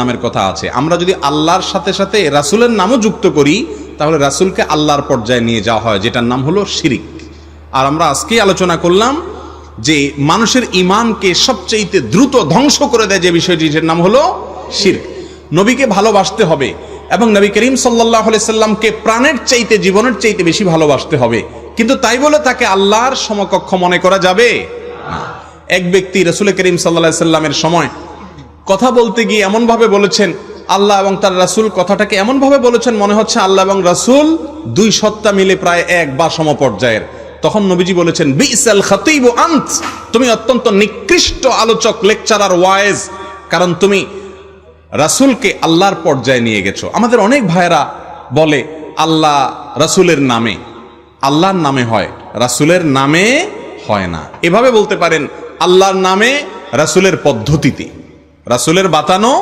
নামের কথা আছে। আমরা যদি আল্লাহর সাথে সাথে রাসূলের নামও যুক্ত করি তাহলে রাসূলকে আল্লাহর পর্যায়ে নিয়ে যাওয়া হয়, যেটার নাম হলো শিরিক। আর আমরা আজকেই আলোচনা করলাম যে মানুষের ঈমানকে সবচেয়ে দ্রুত ধ্বংস করে দেয় যে বিষয়টির নাম হলো শিরক। নবীকে ভালোবাসতে হবে এবং নবী করিম সাল্লাল্লাহু আলাইহি সাল্লামকে প্রাণের চাইতে, জীবনের চাইতে বেশি ভালোবাসতে হবে, কিন্তু তাই বলে তাকে আল্লাহর সমকক্ষ মনে করা যাবে না। এক ব্যক্তি রাসূল করিম সাল্লাল্লাহু আলাইহি সাল্লামের সময় কথা বলতে গিয়ে এমন ভাবে বলেছেন, আল্লাহ এবং তার রাসূল কথাটাকে এমন ভাবে বলেছেন মনে হচ্ছে আল্লাহ এবং রাসূল দুই সত্তা মিলে প্রায় এক বা সমপর্যায়ের। তখন নবীজি বলেছেন, বিসাল খাতিবু আনত, তুমি অত্যন্ত নিকৃষ্ট আলোচক, লেকচারার, ওয়াইজ, কারণ তুমি রাসূলকে আল্লাহর পর্যায়ে নিয়ে গেছো। আমাদের অনেক ভাইরা বলে আল্লাহ রাসূলের নামে, আল্লাহর নামে হয়, রাসূলের নামে হয় না। এভাবে বলতে পারেন আল্লাহর নামে, রাসূলের পদ্ধতিতে, রাসূলের বাতানো